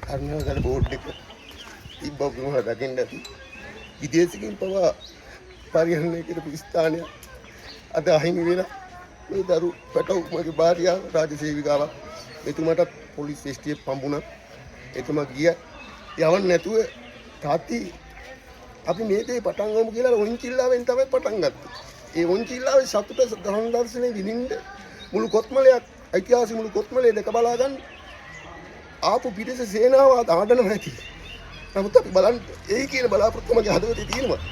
කර්ණාගල board එක තිබ්බ වුණා දකින්න ඇති. විදේශිකින් පවා පරිහරණය කරපු ස්ථානය අද අහිමි වෙලා මේ දරු පැටවු මගේ භාර්යාව රාජසේවිකාවක් එතුමාට පොලිස් ස්ටේෂන් පම්බුණා. එතුමා ගියා යවන්න නැතුව තාත්ති අපි මේ දේ පටන් ගමු කියලා ඔන්චිල්ලාවෙන් තමයි පටන් ගත්තේ. ඒ ඔන්චිල්ලාවේ සතුට දහම් දර්ශනේ විඳින්න මුළු කොත්මලයක් ඓතිහාසික මුළු කොත්මලේ දෙක බලා ගන්න ආපු පිටස සේනාව ආඩන නැති. නමුත් අපි බලන්න ඒ කියන බලාපොරොත්තු මගේ හදවතේ තියෙනවා.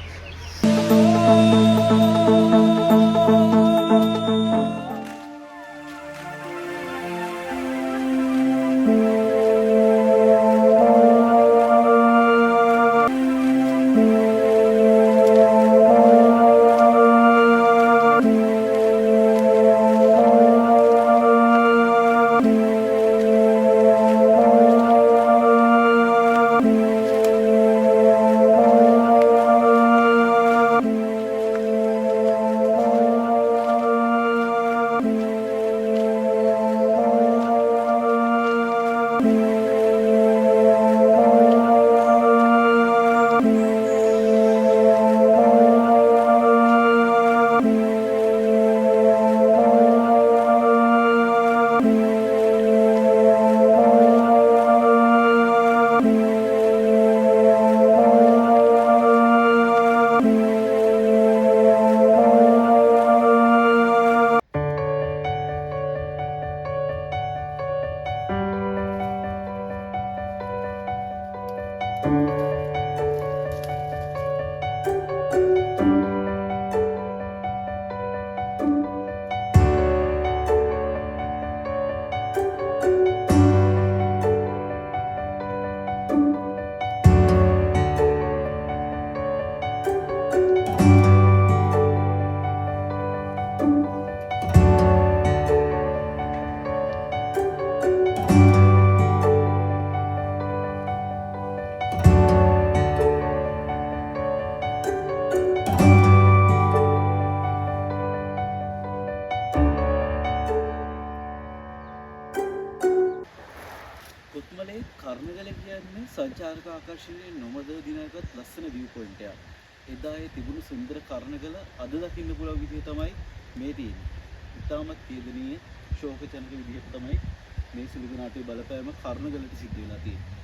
කොත්මලේ කර්ණගල කියන්නේ සංචාරක ආකර්ෂණයේ නොමදව දිනගත් ලස්සන view point එකක්. එදා ඒ තිබුණු සුන්දර කර්ණගල අද දකින්න පුළුවන් විදිහ තමයි මේ තියෙන්නේ. ඉතාමත් කේදනීය ශෝකජනක විදිහට තමයි මේ සුළුක නාට්‍ය බලපෑම කර්ණගලට සිද්ධ වෙලා තියෙන්නේ.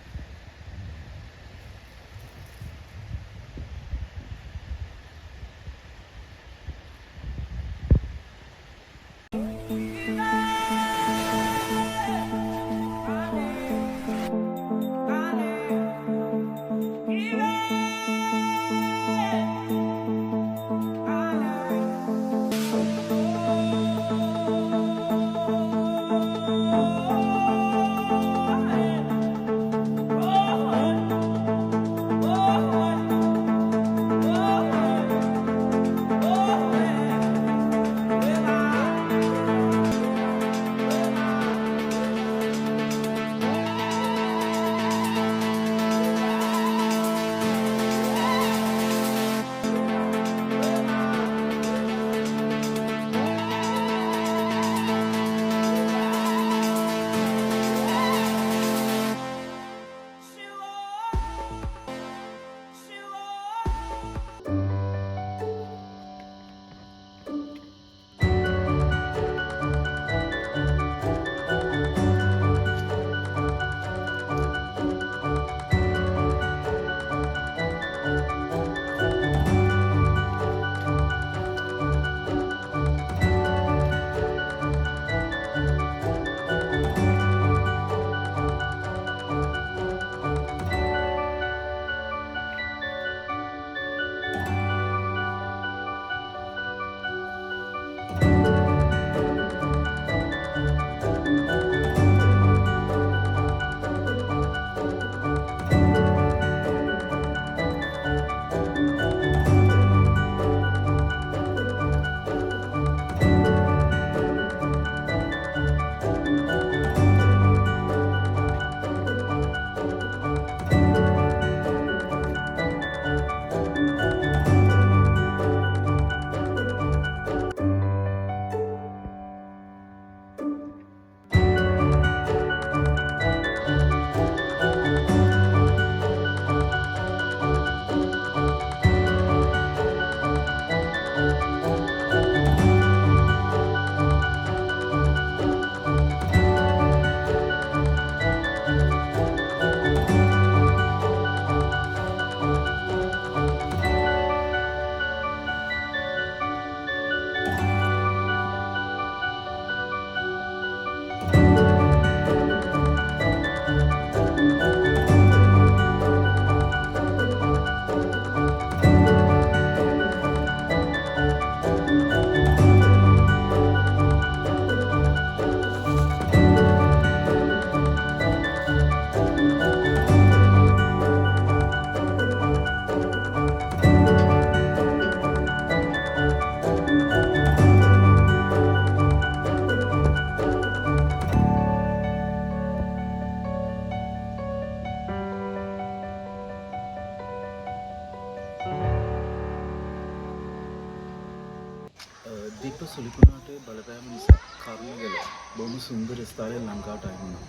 දීප සුලිකුණාටේ බලපෑම නිසා කර්ණගල බොහොම සුන්දර ස්ථානයක් ලංකාවට ආවුණා.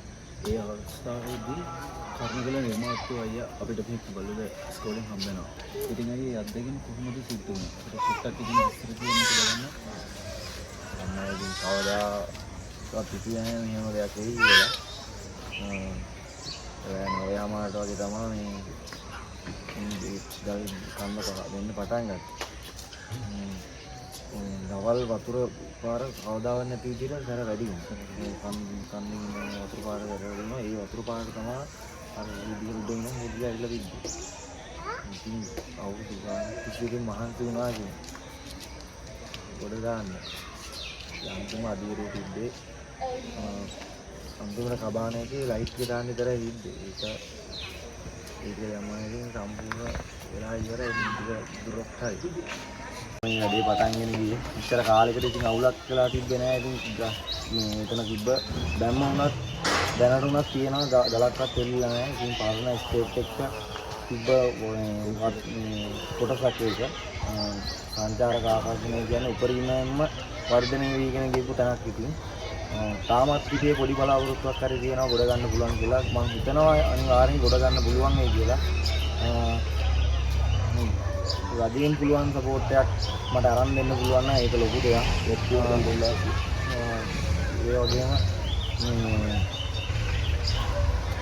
ඒ අවස්ථාවේදී කර්ණගල නිර්මාතෘ අයියා අපිට මේ බලුද ඉස්කෝලෙන් හම්බ වෙනවා. ඉතින් අයියේ අත්දැකීම කොහොමද සිද්ධ වුනේ? අපිට චුට්ටක් ඉගෙන විස්තර කියන්න බලන්න. අම්මගෙන් කවදාවත් හිතුවේ නැහැ මෙහෙම දෙයක් වෙයි කියලා. ඔයාමාට වගේ තමයි මේ ගල් කන්න දෙන්න පටන් ගත්තා. දවල් වතුර පාර කවදාවත් නැති විදිහට සැර වැඩි වුණා. කන්නින් වතුර පාර වැඩිවෙනවා. ඒ වතුර පාර තමයි අර විදිහට උඩ ඉන්න මුදිය ඇවිල්ලා තිබ්බේ. ඉතින් අවුරුදු ගානක් කිසියකින් මහන්සි වුණා කියන්නේ. ගොඩ දාන්න. අන්තිම අදියරේ තිබ්බේ අන්තිමට කබානේකේ ලයිට් එක දාන්න විතරයි තිබ්බේ. ඒක යමාගෙන් සම්පූර්ණ වෙලා ඉවරයි. ඒක දුරක් හරි. මේ වැඩේ පටන් ගෙන ගියේ. ඉස්සර කාලෙකට ඉතින් අවුලක් වෙලා තිබ්බේ නෑ. ඉතින් මේ එතන තිබ්බ දැම්ම වුණත් දැනට උනත් තියෙනවා ගලක්වත් එල්ලලා නෑ. ඉතින් පාරණ ස්ටේට් එක තිබ්බ කොටසක් ඒක. සංචාරක ආකර්ෂණය කියන්නේ උපරිමයෙන්ම වර්ධනය වීගෙන ගියපු තැනක් ඉතින්. තාමත් පිටියේ පොඩි බලාපොරොත්තුවක් හරි තියෙනවා ගොඩ ගන්න පුළුවන් කියලා. මම හිතනවා අනිවාර්යෙන් ගොඩ ගන්න පුළුවන් වෙයි කියලා. රජයෙන් පුළුවන් සපෝට් එකක් මට අරන් දෙන්න පුළුවන් නම් ඒක ලොකු දෙයක්. ඒ වගේම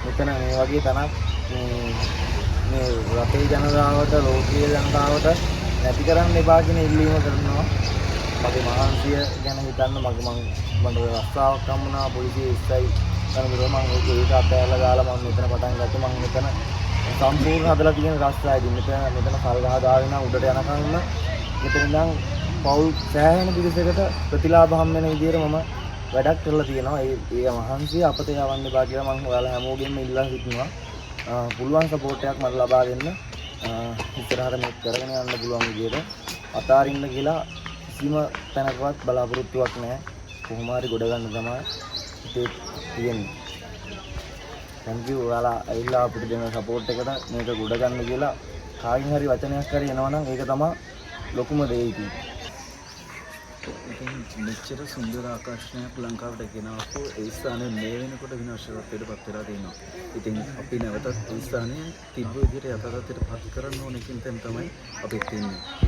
මෙතන මේ වගේ තැනක් මේ රටේ ජනතාවට ලෝකීය ජනතාවට නැති කරන්න එපා කියන ඉල්ලීම කරනවා. මගේ මහන්සිය ගැන හිතන්න මට රස්සාවක් හම්බුණා පොලිසිය ඉස්සයි කරනකොට මම ඒක අතෑරලා දාලා මම මෙතන පටන් ගත්තා. මම මෙතන සම්පූර්ණ හදලා තියෙන රස්තාවේදී මෙතන කල් ගහ දාගෙන උඩට යනකම්ම මෙතන ඉඳන් පවුල් සෑහෙන පිරිසකට ප්‍රතිලාභ හම් වෙන විදිහට මම වැඩක් කරලා තියෙනවා. ඒ මහන්සිය අපතේ යවන්න එපා කියලා මම ඔයාලා හැමෝගෙම ඉල්ලා හිටිනවා. පුළුවන් සපෝට් එකක් මට ලබා දෙන්න. ඉස්සරහට මේක කරගෙන යන්න පුළුවන් විදිහට අතාරින්න කියලා කිසිම තැනකවත් බලාපොරොත්තුවක් නැහැ. කොහොම හරි ගොඩ ගන්න තමයි හිතේ තියෙන්නේ. thank you ඔයාලා ඇවිල්ලා අපිට දෙන සපෝට් එකට මේක ගොඩ ගන්න කියලා කායින් හරි වචනයක් හරි එනවනම් ඒක තමයි ලොකුම දේ ඉතින්. ඉතින් මෙච්චර සුන්දර ආකර්ෂණයක් ලංකාවට ගෙනාවු ඒ ස්ථානයේ මේ වෙනකොට විනාශකත්වයට පත් වෙලා තියෙනවා. ඉතින් අපි නැවතත් ඒ ස්ථානයේ තිබ්බ විදිහට යථාර්ථයට පත් කරන්න ඕනේ කියන තැන තමයි අපි තින්නේ.